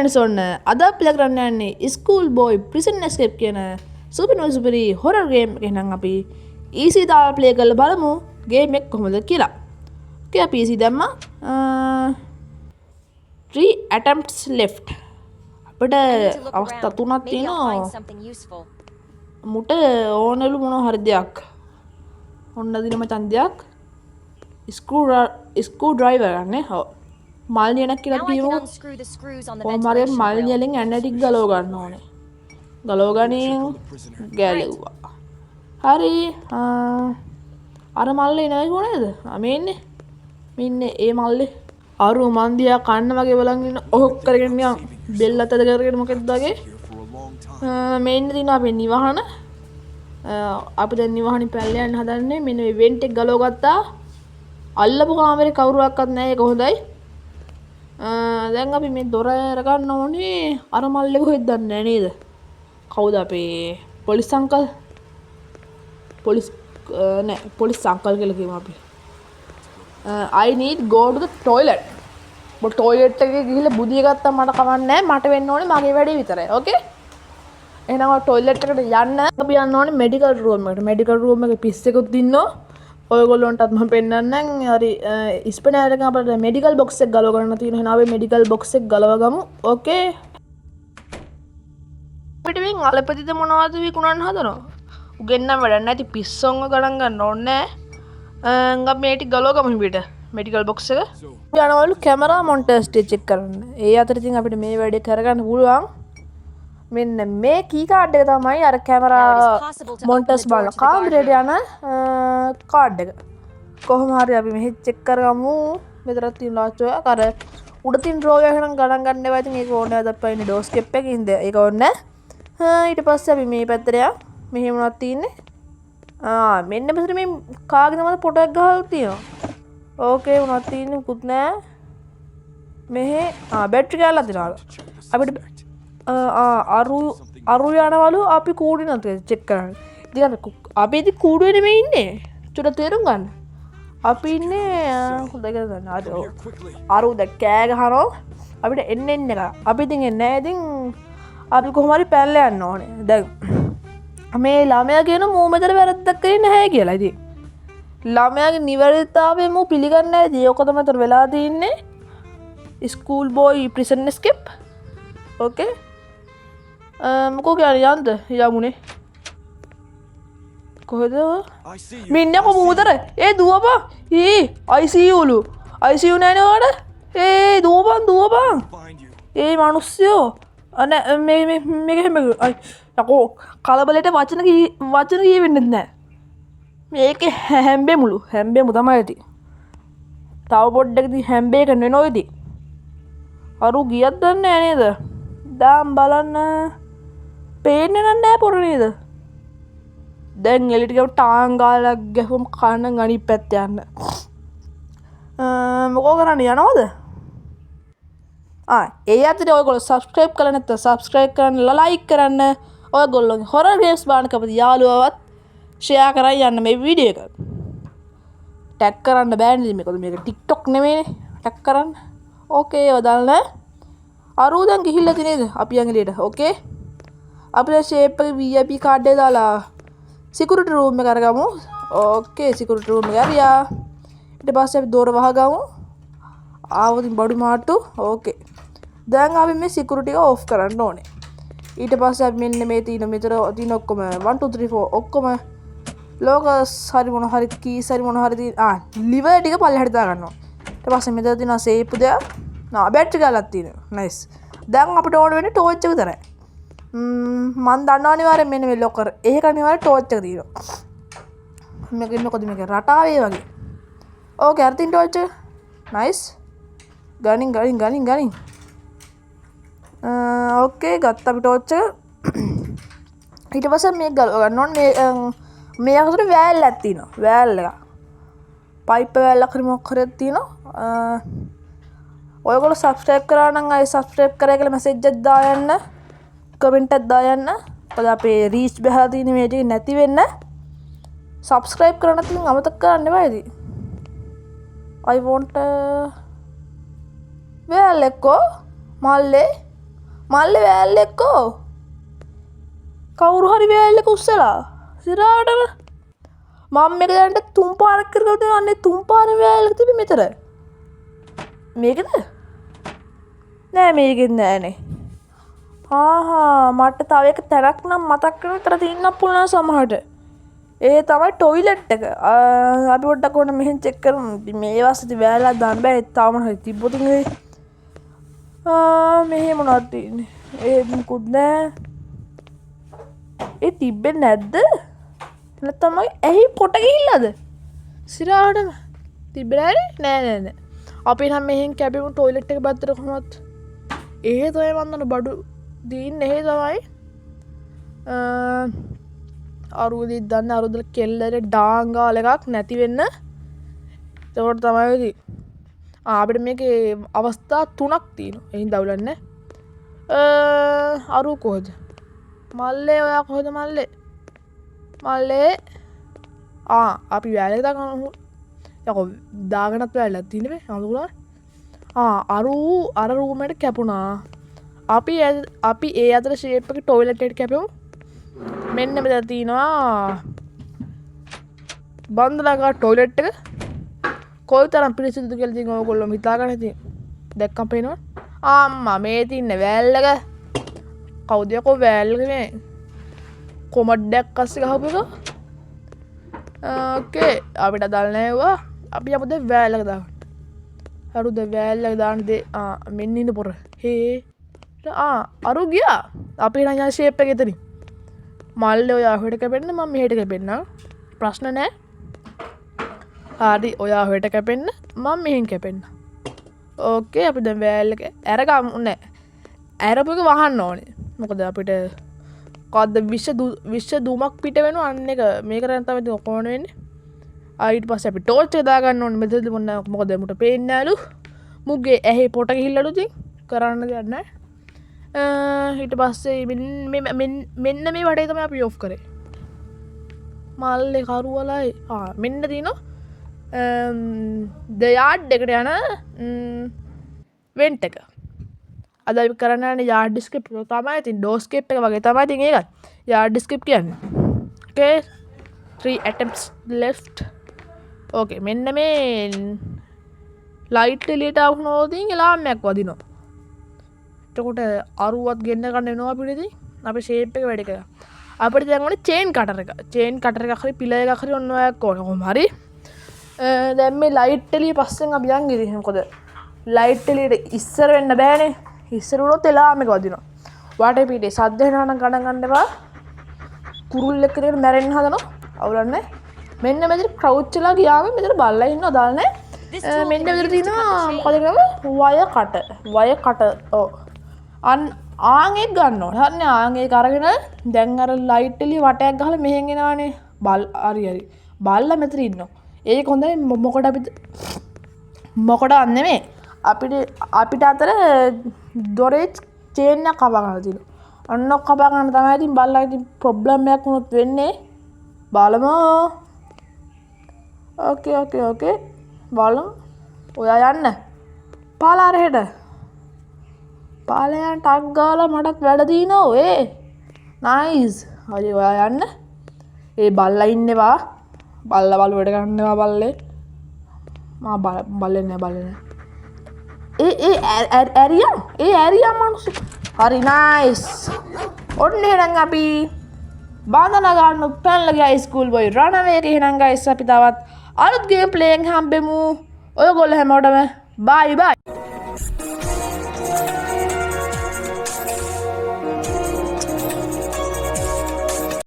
Friends ඔන්න අද අපි කරන්න යන්නේ ස්කූල් බෝයි ප්‍රිසන් එස්කේප් කියන සුපර් නොසුපරි හොරර් ගේම් එකක් නම් අපි ඊසි දාලා ප්ලේ කරලා බලමු ගේම් එක කොහොමද කියලා. ඔකේ අපි ඊසි දැම්මා. 3 attempts left. අපිට අවස්ථා තුනක් තියෙනවා. මුට ඕනලු මොනවා හරි දෙයක්. ඔන්න දිනම ඡන්දයක්. ස්ක්‍රූ ඩ්‍රයිවර් ගන්න. ඔව්. මල් නියනක් කියලා කියමු. කොහොමද මල් නියලින් ඇනටික් ගලව ගන්න ඕනේ. ගලව ගනින් ගැලුවා. හරි. අර මල්ලේ නෑ කොනේද? මේ ඉන්නේ. මේ ඉන්නේ ඒ මල්ලේ. අරු මන්දියා කන්න වගේ බලන් ඉන්න ඔහොක් කරගෙන නිකන් බෙල්ල අතද කරගෙන මොකෙද්ද වගේ. මේ ඉන්න දින අපේ නිවහන. අපි දැන් නිවහනේ පැල්ල යන්න හදන්නේ. මෙන්න මේ ඉවෙන්ට් එක ගලව ගත්තා. අල්ලපු කාමරේ කවුරුවක්වත් නැහැ. ඒක හොඳයි. දැන් අපි මේ දොර අරගන්න ඕනේ. අර මල්ලේ කොහෙද දන්නේ නැහැ නේද? කවුද අපේ පොලිස් අංකල්? පොලිස් අංකල් කියලා කියමු අපි. I need go to the toilet. මොකද ටොයිලට් එකේ ගිහිල්ලා බුදිය ගත්තා මට කවන්නේ නැහැ. මට වෙන්න ඕනේ මගේ වැඩේ විතරයි. ඕකේ? එහෙනම් ඔය ටොයිලට් එකට යන්න අපි යන්න ඕනේ මෙඩිකල් රූම් එකට. මෙඩිකල් රූම් එකේ පිස්සෙකුත් ඉන්නවා. ඔයගොල්ලන්ටත් මම පෙන්නන්නම්. හරි ඉස්පෙනාර එකෙන් අපිට මෙඩිකල් බොක්ස් එක ගලව ගන්න තියෙනවා. එහෙනම් අපි මෙඩිකල් බොක්ස් එක ගලව ගමු. ඕකේ. අපිට මේ අලපතිද මොනවද විකුණන්න හදනවා? උගෙන්නම් වැඩක් නැති පිස්සොන්ව ගණන් ගන්න ඕනේ නැහැ. අපි මේටි ගලව ගමු පිට. මෙඩිකල් බොක්ස් එක. යනවලු කැමරා මොන්ටර්ස් චෙක් කරන්න. ඒ අතර ඉතින් අපිට මේ වැඩේ කරගන්න පුළුවන්. මෙන්න මේ කී කාඩ් එක තමයි අර කැමරා මොන්ටර්ස් බලන කාමරේට යන කාඩ් එක. කොහොම හරි අපි මෙහෙ චෙක් කරගමු. මෙතනත් තියෙන ලාච් එක අර උඩ තියෙන ඩ්‍රෝ එක නම් ගණන් ගන්න එපා. ඉතින් ඒක ඕනේ නැද්ද අප්පා ඉන්නේ ඩෝස් කෙප් එකේ ඉඳ. ඒක ඕනේ. ඊට පස්සේ අපි මේ පැත්තට යමු. මෙහෙ මොනවද තියෙන්නේ? මෙන්න මෙතන මේ කාගෙද මත ෆොටෝ එකක් ගහලා තියෙනවා. ඕකේ මොනවද තියෙන්නේ? මුකුත් නැහැ. මෙහෙ බැටරි කෑල්ලක් තියෙනවා. අපිට අරු යනවලු අපි කූඩු නැත චෙක් කරන්න. ඉතින් අපි ඉතින් කූඩුවේ නෙමෙයි ඉන්නේ. චුට්ටක් තේරුම් ගන්න. අපි ඉන්නේ හොඳට ගන්න. අරු දැන් කෑ ගහනවා. අපිට එන්න එක. අපි ඉතින් එන්නේ නැහැ. ඉතින් අපි කොහොම හරි පැනලා යන්න ඕනේ. දැන් මේ ළමයා කියන මූ මෙතන වැරද්දක් කරේ නැහැ කියලා. ඉතින් ළමයාගේ නිවැරදිතාවය මූ පිළිගන්නේ නැහැ. ඉතින් ඔක තමයි තර වෙලා තින්නේ. School boy prison escape. Okay. මොකෝ කියන්නේ යන්ද යමුනේ. කොහෙද? මින්නේ කොමුදර? ඒ දුවපන්. ICU ලු. ICU නෑනේ ඔයාලට? දුවපන්. ඒ මිනිස්සුયો අනේ මේක හැම යකෝ කලබලෙට වචන කියවෙන්නේ නැහැ. මේකේ හැම්බෙමුලු තමයි ඇති. තව පොඩ්ඩකදී හැම්බේක නෙනෝ ඉතින්. අරු ගියත් දන්නේ නැහැ නේද? දාම් බලන්න පේන්නේ නැහැ පොර නේද? දැන් එලිට ගියම ටාංගාලක් ගැහුවම කන්න අනිත් පැත්ත යන්න. මොකෝ කරන්නේ යනවද? ඒ අතරේ ඔයගොල්ලෝ සබ්ස්ක්‍රයිබ් කරලා නැත්නම් සබ්ස්ක්‍රයිබ් කරන්න ලයික් කරන්න. ඔයගොල්ලෝගේ හොරර් ගේම්ස් බලන්න කැමති යාළුවවත් ෂෙයා කරලා යන්න මේ වීඩියෝ එක. ටැග් කරන්න බෑනේ මේක. මේක TikTok නෙමෙයිනේ. ටැග් කරන්න. ඕකේ ඔදාලන. අරු දැන් ගිහිල්ලා තියෙනේද? අපි යන් එළියට. ඕකේ. අපේ ෂේප් එක VIP කාඩ් එක දාලා සිකියුරිටි රූම් එක අරගමු. ඕකේ සිකියුරිටි රූම් එක හරියා. ඊට පස්සේ අපි දොර වහගමු. ආවදින් බඩු මාට්ටු. ඕකේ. දැන් අපි මේ සිකියුරිටි එක ඕෆ් කරන්න ඕනේ. ඊට පස්සේ අපි මෙන්න මේ තියෙන මෙතන තියෙන ඔක්කොම 1 2 3 4 ඔක්කොම ලෝගස් හරි මොන හරි කීස් හරි මොන හරි ලිවර් ටික පල්ලෙහාට දා ගන්නවා. ඊට පස්සේ මෙතන තියෙන සේප් දෙක බැටරි ගාලක් තියෙනවා. නයිස්. දැන් අපිට ඕන වෙන්නේ ටෝච් එක විතරයි. මම දන්නවා අනිවාර්යෙන් මෙන්න මේ ලොකර්. ඒක අනිවාර්යෙන් ටෝච් එක තියෙනවා. මේක මොකද මේක රටාවේ වගේ. ඕකේ අර තියෙන ටෝච් එක. නයිස්. ගනින්. ඕකේ ගත්ත අපි ටෝච් එක. ඊට පස්සේ මේක ගලව ගන්න ඕනේ. මේ අතට වෑල්ලක් තියෙනවා. වෑල් එක. පයිප් වෑල්ලක් හරි මොකක් හරි තියෙනවා. ඔයගොල්ලෝ සබ්ස්ක්‍රයිබ් කරා නම් අය සබ්ස්ක්‍රයිබ් කරා කියලා මැසේජ් එකක් දායන්න. කමෙන්ට් එකක් දායන්න. මොකද අපේ රීච් බහලා තියෙන මේ ටික නැති වෙන්න. සබ්ස්ක්‍රයිබ් කරන්න නැත්නම් අමතක කරන්න එපා ඉතින්. I want වෑල් එක්කෝ මල්ලේ මල්ලේ වෑල් එක්කෝ කවුරු හරි වෑල් එක උස්සලා සිරාටම මම මේක දැන් 3 පාරක් කරලා දෙනවා අනේ 3 පාරේ වෑල් එක තිබි මෙතන මේකද නෑ මේකෙත් නෑනේ මට තව එක තැනක් නම් මතක් වෙන විතර තියෙන්න පුළුවන් සමහරට ඒ තමයි ටොයිලට් එක අපි පොඩ්ඩක් ඕන මෙහෙන් චෙක් කරමු මේ වාසති වෑල්ලා දාන්න බෑ තාම හරි තිබ්බොත් නේ මෙහෙ මොනවද තියෙන්නේ ඒ මුකුත් නෑ ඒ තිබ්බෙන්නේ නැද්ද නැත්නම් ඇහි පොට ගිහිල්ලාද සිරාටම තිබ්බේ නෑ අපි නම් මෙහෙන් කැපෙමු ටොයිලට් එක පැත්තට කොහොමවත් ඒ තමයි මන්දන බඩු දීන්නේ එහෙ තමයි අරුදි දන්න අරුදල කෙල්ලට ඩාංගාල එකක් නැති වෙන්න එතකොට තමයි අපිට මේකේ අවස්ථා 3ක් තියෙනවා එහෙන් දවුලන්න අරු කොහෙද මල්ලේ ඔයා කොහෙද මල්ලේ අපි වැල එක දාගන්න යකෝ දාගන්නත් වැල්ලක් තියෙන්නේ අඳුරා අර රූමට කැපුණා අපි ඒ අතර ෂේප් එක ටොයිලට් එකට කැපෙමු මෙන්න මෙතන තියෙනවා බන්දලාගා ටොයිලට් එක කොයිතරම් පිරිසිදුද කියලා ඉතින් ඔයගොල්ලෝ හිතාගන්න ඉතින් දැක්කම පේනවා අම්මා මේ තින්නේ වැල් එක කවුද යකෝ වැල් එක මේ කොමඩ්ඩක් අස්සේ ගහපු එක ඕකේ අපිට අදාළ නෑවා අපි යමුද වැල් එක දාන්න හරුද වැල් එක දාන්න දේ මෙන්න ඉන්න පොර හේ අරු ගියා අපි නම් යා ෂේප් එක එතනින් මල්ලේ ඔයා හොයට කැපෙන්න මම මෙහෙට කැපෙන්න ප්‍රශ්න නෑ හරි ඔයා හොයට කැපෙන්න මම මෙහෙන් කැපෙන්න ඕකේ අපි දැන් වැල් එක අරගමු නෑ අරපු එක වහන්න ඕනේ මොකද අපිට කොද්ද විශ්ව දුමක් පිට වෙනවා අන්න එක මේක කරන් තමයි ඉතින් ඔක්කොම වෙන්නේ ඊට පස්සේ අපි ටෝච් එක දාගන්න ඕනේ මෙතනද මොකද මුට පේන්නේ නෑලු මුගේ ඇහි පොට ගිහිල්ලාලු ඉතින් කරන්න දෙයක් නෑ ඊට පස්සේ මෙන්න මේ වටේ තමයි අපි ඔෆ් කරේ මල්ලේ කරුවලයි මෙන්න තියෙනවා යාඩ් එකට යන වෙන්ට් එක අද අපි කරන්න යන්නේ යාඩ් ස්ක්‍රිප්ට් තමයි ඉතින් ඩෝස්කේප් එක වගේ තමයි ඉතින් ඒකත් යාඩ් ස්ක්‍රිප්ට් කියන්නේ okay 3 attempts left okay මෙන්න මේ ලයිට් එළියට આવුනොත් ඉතින් එලාම්යක් වදිනවා එතකොට අරුවත් ගෙන්න ගන්න වෙනවා අපිට ඉතින් අපේ ෂේප් එක වැඩි කරා අපිට දැන් ඕනේ චේන් කටර් එකක් හරි පිලර් එකක් හරි ඔන්න ඔයක් ඕනේ කොහොම හරි දැන් මේ ලයිට් එළිය පස්සෙන් අපි යන් ඉතින් මොකද ලයිට් එළියට ඉස්සර වෙන්න බෑනේ ඉස්සර වුණොත් එලාම් එක වදිනවා වාටේ පිටේ සද්ද එනවා නම් ගණන් ගන්න එපා කුරුල්ලෙක් විදියට මැරෙන්න හදනවා අවුලන්නේ මෙන්න මෙතන ක්‍රවුච් වෙලා ගියාම මෙතන බල්ලා ඉන්නවා දාලා නැහැ මෙන්න මෙතන තියෙනවා මොකද කියනවා වයර් කටර් ඔව් ආන් එක ගන්න ඕනේ. හරිනේ ආන් එක අරගෙන දැන් අර ලයිට් එළිය වටයක් ගහලා මෙහෙන් එනවානේ. හරි. බල්ලා මෙතන ඉන්නවා. ඒක හොඳයි මොකටද නෙමෙයි. අපිට අතර දොරේ චේන් එක කපා ගන්න තියෙනවා. අන්න කපා ගන්න තමයි ඉතින් බල්ලා ඉතින් ප්‍රොබ්ලම් එකක් වුණොත් වෙන්නේ. බලමු. ඕකේ. බලමු. ඔයා යන්න. පාලාර හෙට. පාලයන් ටක් ගාලා මටත් වැඩ දිනෝ නයිස් හරි ඔයා යන්න ඒ බල්ලා ඉන්නවා බල්ලා බලුවට ගන්නවා බල්ලේ මා බල්ලේ නෑ ඇරියා මනුස්ස හරි නයිස් ඔන්න එහෙනම් අපි බාඳලා ගන්න පැනලා ගියා ස්කූල් බොයි රන් අවේ එහෙනම් ගයිස් අපි තවත් අලුත් ගේම් ප්ලේ එකක් හම්බෙමු ඔයගොල්ලෝ හැමෝටම බයි